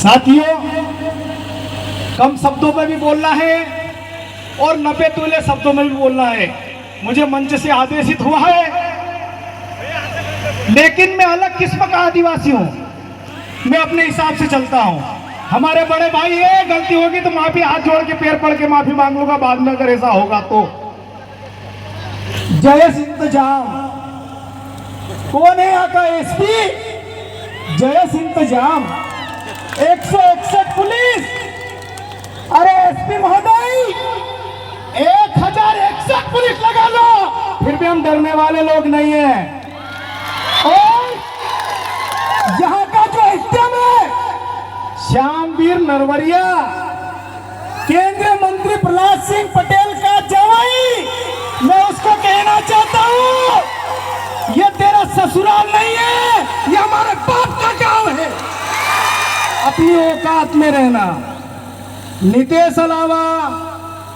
साथियों, कम शब्दों में भी बोलना है और नपे तुले शब्दों में भी बोलना है। मुझे मंच से आदेशित हुआ है, लेकिन मैं अलग किस्म का आदिवासी हूं। मैं अपने हिसाब से चलता हूं। हमारे बड़े भाई है, गलती होगी तो माफी, हाथ जोड़ के पैर पड़ के माफी मांग लूंगा बाद में अगर ऐसा होगा तो। जयेश इंतजाम कौन है यहाँ का एसपी? जयेश इंतजाम 161 पुलिस। अरे एसपी महोदय 1061 पुलिस लगा लो, फिर भी हम डरने वाले लोग नहीं हैं। और यहाँ का जो एसडीएम है श्यामवीर नरवरिया, केंद्रीय मंत्री प्रहलाद सिंह पटेल का जवाई, मैं उसको कहना चाहता हूँ ये तेरा ससुराल नहीं है, ये हमारे बाप का गांव है। अपनी औकात में रहना। नितेश अलावा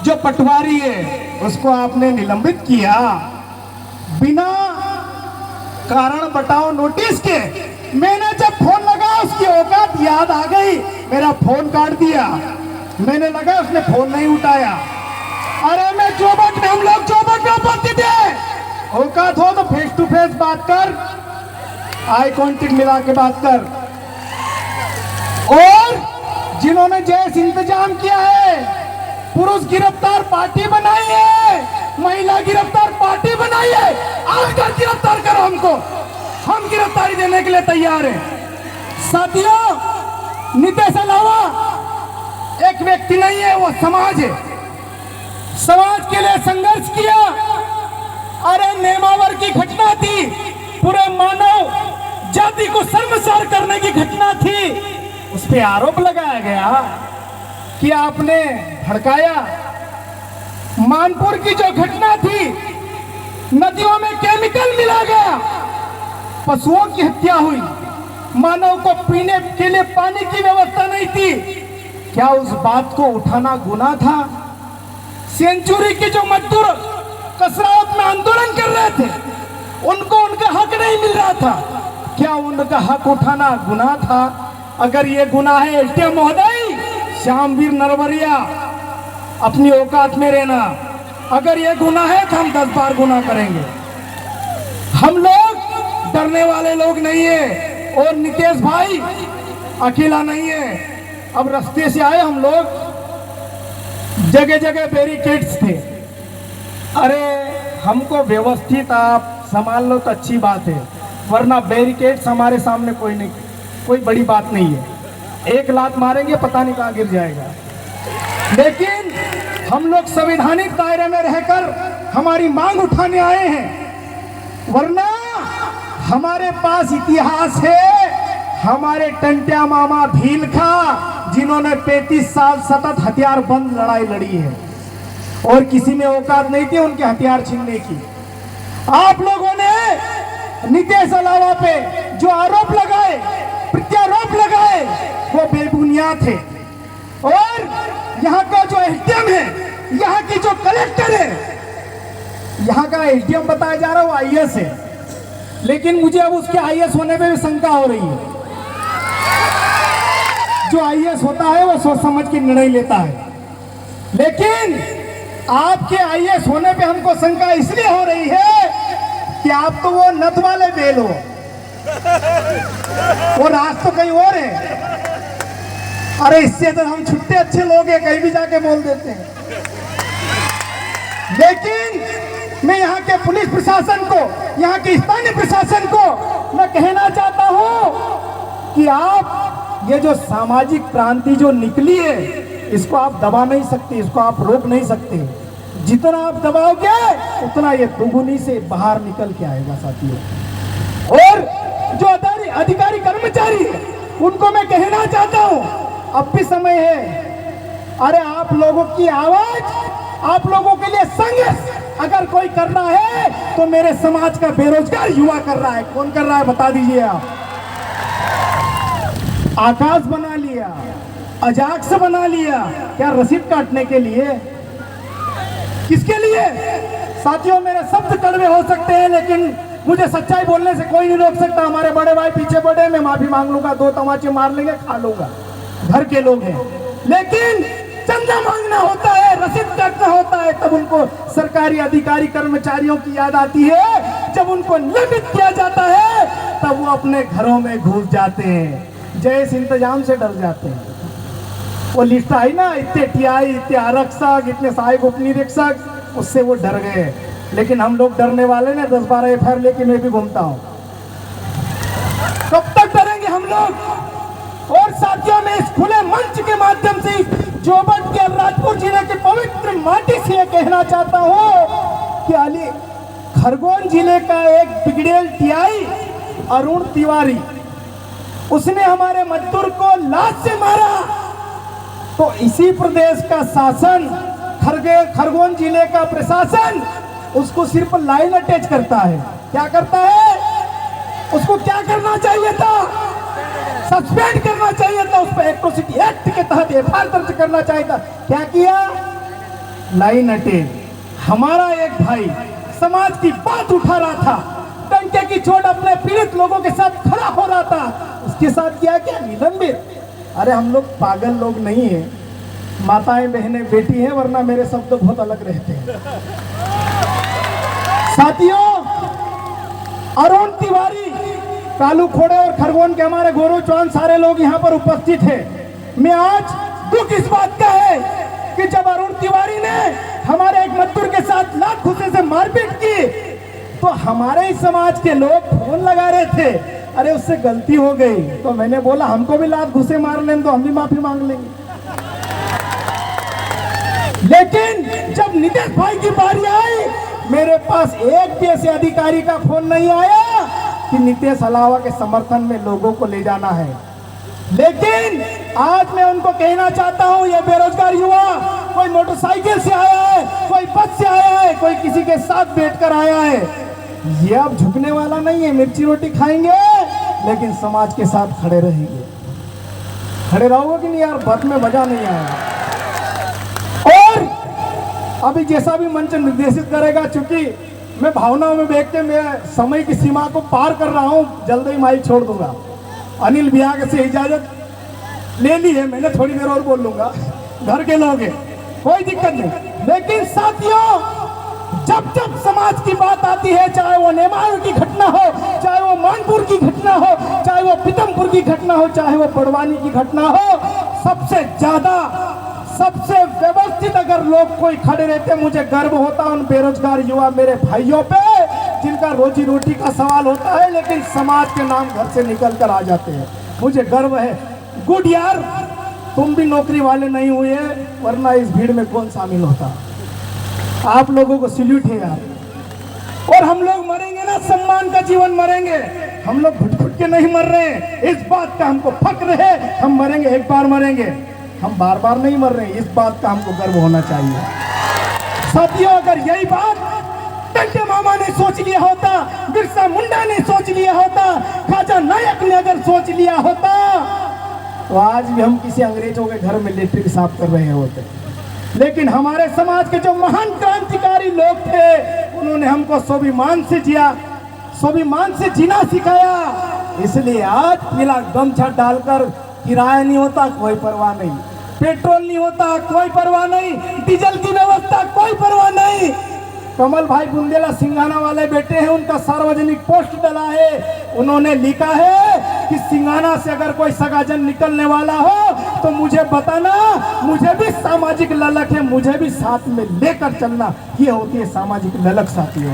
जो पटवारी है उसको आपने निलंबित किया बिना कारण बताओ नोटिस के। मैंने जब फोन लगा उसकी औकात याद आ गई, मेरा फोन काट दिया। मैंने लगा उसने फोन नहीं उठाया। अरे मैं चौबट में, हम लोग चौबट में उपस्थित थे। औकात हो तो फेस टू फेस बात कर, आई कांटेक्ट मिला के बात कर। और जिन्होंने जैस इंतजाम किया है, पुरुष गिरफ्तार पार्टी बनाई है, महिला गिरफ्तार पार्टी बनाई है, आकर गिरफ्तार करो हमको, हम गिरफ्तारी देने के लिए तैयार हैं। साथियों, नितेश अलावा एक व्यक्ति नहीं है, वो समाज है। समाज के लिए संघर्ष किया। अरे नेमावर की घटना थी, पूरे मानव जाति को शर्मसार करने की घटना थी। उस पे आरोप लगाया गया कि आपने भड़काया। मानपुर की जो घटना थी, नदियों में केमिकल मिला गया, पशुओं की हत्या हुई, मानव को पीने के लिए पानी की व्यवस्था नहीं थी। क्या उस बात को उठाना गुनाह था? सेंचुरी के जो मजदूर कसरावत में आंदोलन कर रहे थे, उनको उनका हक नहीं मिल रहा था, क्या उनका हक उठाना गुनाह था? अगर ये गुनाह है एसडीएम महोदय श्यामवीर नरवरिया, अपनी औकात में रहना। अगर ये गुनाह है तो हम 10 बार गुनाह करेंगे। हम लोग डरने वाले लोग नहीं है। और नितेश भाई अकेला नहीं है। अब रास्ते से आए हम लोग, जगह जगह बैरिकेड्स थे। अरे हमको व्यवस्थित आप संभाल लो तो अच्छी बात है, वरना बैरिकेड्स हमारे सामने कोई बड़ी बात नहीं है। एक लात मारेंगे पता नहीं कहाँ गिर जाएगा। लेकिन हम लोग संवैधानिक दायरे में रहकर हमारी मांग उठाने आए हैं, वरना हमारे पास इतिहास है। हमारे टंट्या मामा भील खा, जिन्होंने 35 साल सतत हथियार बंद लड़ाई लड़ी है और किसी में औकात नहीं थी उनके हथियार छीनने की। आप लोगों ने नितेश अलावा पे जो आरोप लगाए, प्रत्यारोप लगाए, वो बेबुनियाद थे। और यहाँ का जो एसडीएम है, यहाँ की जो कलेक्टर है, यहाँ का एसडीएम बताया जा रहा है वो आईएएस है, लेकिन मुझे अब उसके आईएएस होने पे भी शंका हो रही है। जो आईएएस होता है वो सोच समझ के निर्णय लेता है, लेकिन आपके आईएएस होने पे हमको शंका इसलिए हो रही है कि आप तो वो नत वाले बेल हो और राज तो कहीं और है। अरे इससे तो हम छुट्टे अच्छे लोग हैं, कहीं भी जाके बोल देते हैं। लेकिन मैं यहाँ के पुलिस प्रशासन को, यहाँ के स्थानीय प्रशासन को मैं कहना चाहता हूँ कि आप ये जो सामाजिक क्रांति जो निकली है, इसको आप दबा नहीं सकते, इसको आप रोक नहीं सकते। जितना आप दबाओगे उतना ये दुगुनी से बाहर निकल के आएगा साथियों। और जो अधिकारी कर्मचारी है, उनको मैं कहना चाहता हूँ अब भी समय है। अरे आप लोगों की आवाज, आप लोगों के लिए संघर्ष अगर कोई करना है तो मेरे समाज का बेरोजगार युवा कर रहा है। कौन कर रहा है बता दीजिए आप। आकाश बना लिया, अजाक्स बना लिया, क्या रसीद काटने के लिए? किसके लिए? साथियों, मेरे शब्द कड़वे हो सकते हैं, लेकिन मुझे सच्चाई बोलने से कोई नहीं रोक सकता। हमारे बड़े भाई पीछे पड़े, मैं माफी मांग लूंगा, 2 तमाचे मार लेंगे, खा लूंगा। घर के लोग हैं, लेकिन चंदा मांगना होता है, रसीद काटना होता है, तब उनको सरकारी अधिकारी कर्मचारियों की याद आती है। जब उनको निलंबित किया जाता है तब वो अपने घरों में घुस जाते हैं, जैस इंतजाम से डर जाते हैं। वो लिस्ट आई ना, इतने टीआई, इतने आरक्षक, इतने सहायक उप निरीक्षक, उससे वो डर गए। लेकिन हम लोग डरने वाले ने 10-12 एफआईआर लेके मैं भी घूमता हूँ। कब तक डरेंगे हम लोग? और साथियों, में इस खुले मंच के माध्यम से जोबट के राजपुर जिले के पवित्र माटी से कहना चाहता हूँ कि अली खरगोन जिले का एक बिगड़ेल टीआई अरुण तिवारी, उसने हमारे मजदूर को लात से मारा, तो इसी प्रदेश का शासन, खरगोन जिले का प्रशासन उसको सिर्फ लाइन अटैच करता है। क्या करता है? उसको क्या करना चाहिए था? सस्पेंड करना चाहिए था, उस पर एट्रोसिटी एक्ट के तहत एफआईआर दर्ज करना चाहिए था। क्या किया? Line attach. हमारा एक भाई समाज की बात उठा रहा था, डंके की चोट अपने पीड़ित लोगों के साथ खड़ा हो रहा था, उसके साथ किया क्या? निलंबित। अरे हम लोग पागल लोग नहीं है, माताएं बहनें बेटी हैं, वरना मेरे शब्द बहुत अलग रहते हैं। साथियों, अरुण तिवारी, कालू खोड़े और खरगोन के हमारे गौरव चौहान सारे लोग यहाँ पर उपस्थित हैं। मैं आज दुख इस बात का है कि जब अरुण तिवारी ने हमारे एक मजदूर के साथ लात घुसे से मारपीट की, तो हमारे ही समाज के लोग फोन लगा रहे थे, अरे उससे गलती हो गई। तो मैंने बोला हमको भी लात घुसे मार लें तो हम भी माफी मांग लेंगे। लेकिन जब नितेश भाई की बारी आई, मेरे पास एक भी ऐसे अधिकारी का फोन नहीं आया कि नितेश अलावा के समर्थन में लोगों को ले जाना है। लेकिन आज मैं उनको कहना चाहता हूं, ये बेरोजगार युवा, कोई मोटरसाइकिल से आया है, कोई बस से आया है, कोई किसी के साथ बैठकर आया है, ये अब झुकने वाला नहीं है। मिर्ची रोटी खाएंगे लेकिन समाज के साथ खड़े रहेंगे। खड़े रहोगे कि नहीं यार? बात में मजा नहीं आया। और अभी जैसा भी मंच निर्देशित करेगा, चूंकि मैं भावनाओं में देख के मैं समय की सीमा को पार कर रहा हूं, जल्द ही माइक छोड़ दूंगा। अनिल बिहाग से इजाजत ले ली है मैंने, थोड़ी देर और बोल लूंगा, घर के लोग हैं, कोई दिक्कत नहीं। लेकिन साथियों, जब जब समाज की बात आती है, चाहे वो नेमाल की घटना हो, चाहे वो मानपुर की घटना हो, चाहे वो पीतमपुर की घटना हो, चाहे वो बड़वानी की घटना हो, सबसे ज्यादा, सबसे व्यवस्थित अगर लोग कोई खड़े रहते, मुझे गर्व होता उन बेरोजगार युवा मेरे भाइयों पे, जिनका रोजी रोटी का सवाल होता है लेकिन समाज के नाम घर से निकल कर आ जाते हैं। मुझे गर्व है। गुड यार, तुम भी नौकरी वाले नहीं हुए, वरना इस भीड़ में कौन शामिल होता। आप लोगों को सैल्यूट है यार। और हम लोग मरेंगे ना, सम्मान का जीवन मरेंगे, हम लोग घुट घुट के नहीं मर रहे हैं, इस बात का हमको फक्र है। हम मरेंगे, एक बार मरेंगे, हम बार बार नहीं मर रहे हैं, इस बात का हमको गर्व होना चाहिए। साथियों, अगर यही बात टंटे मामा ने सोच लिया होता, बिरसा मुंडा ने सोच लिया होता, खाजा नायक ने अगर सोच लिया होता, तो आज भी हम किसी अंग्रेजों के घर में लेटरिन साफ कर रहे होते। लेकिन हमारे समाज के जो महान क्रांतिकारी लोग थे, उन्होंने हमको स्वाभिमान से जिया, स्वाभिमान से जीना सिखाया। इसलिए आज पीला गमछा डालकर किराया नहीं होता, कोई परवाह नहीं, पेट्रोल नहीं होता, कोई परवाह नहीं, डीजल की व्यवस्था, कोई परवाह नहीं। कमल भाई बुंदेला सिंघाना वाले बेटे हैं, उनका सार्वजनिक पोस्ट डला है, उन्होंने लिखा है कि सिंघाना से अगर कोई सगाजन निकलने वाला हो तो मुझे बताना, मुझे भी सामाजिक ललक है, मुझे भी साथ में लेकर चलना। ये होती है सामाजिक ललक साथियों,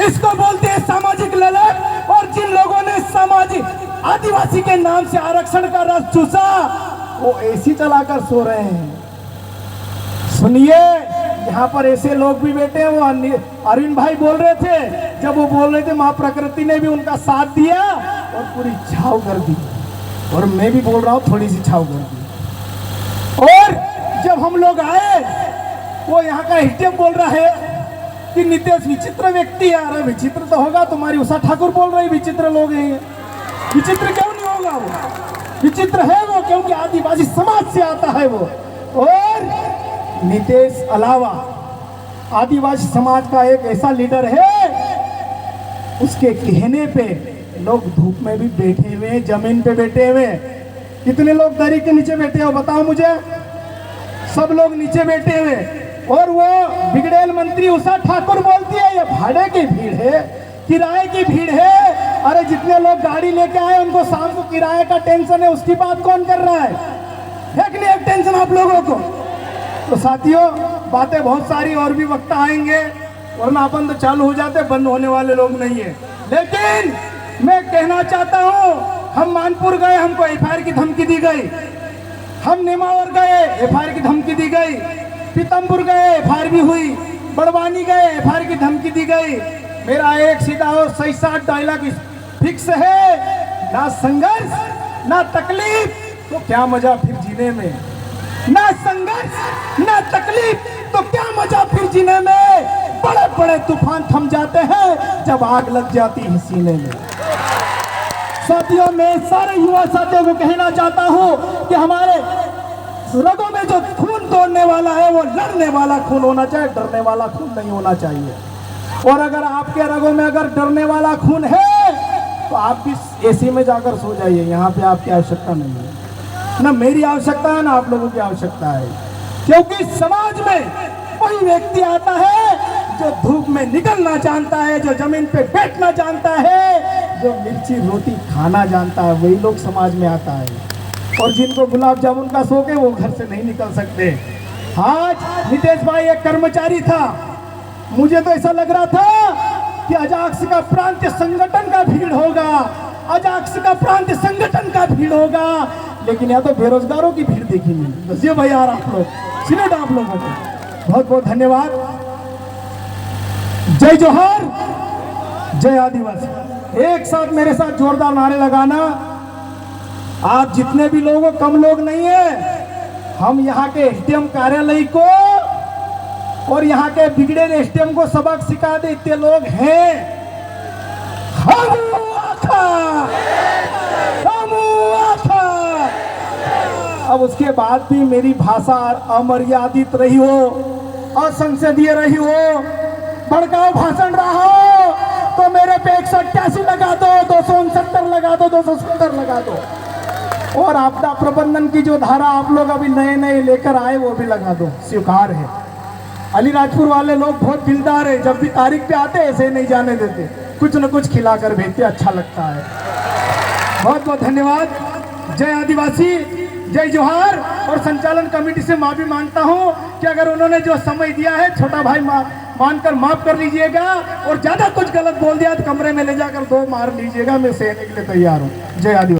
इसको बोलते हैं सामाजिक ललक। और जिन लोगों ने सामाजिक आदिवासी के नाम से आरक्षण का रस चूसा, वो एसी चलाकर सो रहे हैं। सुनिए, यहाँ पर ऐसे लोग भी बैठे हैं। वो अरविंद भाई बोल रहे थे, जब वो बोल रहे थे माँ प्रकृति ने भी उनका साथ दिया और पूरी छाव कर दी, और मैं भी बोल रहा हूँ थोड़ी सी छाव कर दी। और जब हम लोग आए, वो यहाँ का हिस्टेम बोल रहा है कि नितेश विचित्र व्यक्ति है। अरे विचित्र तो होगा, तुम्हारी उषा ठाकुर बोल रही विचित्र लोग हैं। विचित्र क्यों नहीं होगा? वो विचित्र है वो, क्योंकि आदिवासी समाज से आता है वो। और नितेश अलावा आदिवासी समाज का एक ऐसा लीडर है, उसके कहने पे लोग धूप में भी बैठे हुए, जमीन पे बैठे हुए। कितने लोग दरी के नीचे बैठे हो बताओ मुझे? सब लोग नीचे बैठे हुए। और वो बिगड़ेल मंत्री उषा ठाकुर बोलती है ये भाड़े की भीड़ है, किराए की भीड़ है। अरे जितने लोग गाड़ी लेके आए उनको शाम को किराए का टेंशन है, उसकी बात कौन कर रहा है कि नहीं एक टेंशन आप लोगों को? तो साथियों, बातें बहुत सारी और भी वक्त आएंगे, वरना अपन तो चालू हो जाते, बंद होने वाले लोग नहीं है। लेकिन मैं कहना चाहता हूं, हम मानपुर गए, हमको एफआईआर की धमकी दी गई। हम नेमावर गए, एफआईआर की धमकी दी गई। पीतमपुर गए, एफआईआर भी हुई। बड़वानी गए, एफआईआर की धमकी दी गई। मेरा एक सीधा और सही साथ डायलॉग फिक्स है, ना संघर्ष ना तकलीफ तो क्या मजा फिर जीने में। ना संघर्ष ना तकलीफ तो क्या मजा फिर जीने में। बड़े बड़े तूफान थम जाते हैं जब आग लग जाती है सीने में। साथियों, मैं सारे युवा साथियों को कहना चाहता हूं कि हमारे रगों में जो खून तोड़ने वाला है वो लड़ने वाला खून होना चाहिए, डरने वाला खून नहीं होना चाहिए। और अगर आपके रगों में अगर डरने वाला खून है तो आप भी एसी में जाकर सो जाइए, यहाँ पे आपकी आवश्यकता नहीं है। ना मेरी आवश्यकता है ना आप लोगों की आवश्यकता है, क्योंकि समाज में वही व्यक्ति आता है जो धूप में निकलना जानता है, जो जमीन पे बैठना जानता है, जो मिर्ची रोटी खाना जानता है, वही लोग समाज में आता है। और जिनको गुलाब जामुन का शौक है वो घर से नहीं निकल सकते। आज नितेश भाई एक कर्मचारी था, मुझे तो ऐसा लग रहा था कि अजाक्स का प्रांतीय संगठन का भीड़ होगा, अजाक्स का प्रांतीय संगठन का भीड़ होगा, लेकिन यहाँ तो बेरोजगारों की भीड़ देखी नहीं। बस ये भाई यार, आप लोग सिलेट, आप लोगों को बहुत बहुत धन्यवाद। जय जोहार, जय आदिवासी। एक साथ मेरे साथ जोरदार नारे लगाना। आप जितने भी लोग हो, कम लोग नहीं है। हम यहाँ के एसडीएम कार्यालय को और यहाँ के बिगड़ेल एसडीएम को सबक सिखा दे इतने लोग हैं। अब उसके बाद भी मेरी भाषा अमर्यादित रही हो, असंसदीय रही हो, भड़काऊ भाषण रहा हो तो मेरे पे 188 लगा दो, 269 लगा दो, 270 लगा दो। और आपदा प्रबंधन की जो धारा आप लोग अभी नए नए लेकर आए वो भी लगा दो, स्वीकार है। अलीराजपुर वाले लोग बहुत दिलदार है, जब भी तारीख पे आते ऐसे नहीं जाने देते, कुछ न कुछ खिलाकर भेजते, अच्छा लगता है। बहुत बहुत धन्यवाद। जय आदिवासी, जय जोहार। और संचालन कमेटी से माफी मांगता हूं कि अगर उन्होंने जो समय दिया है छोटा भाई मानकर माफ कर लीजिएगा, और ज्यादा कुछ गलत बोल दिया तो कमरे में ले जाकर 2 मार लीजिएगा, मैं सहने के लिए तैयार हूं। जय आदिवासी।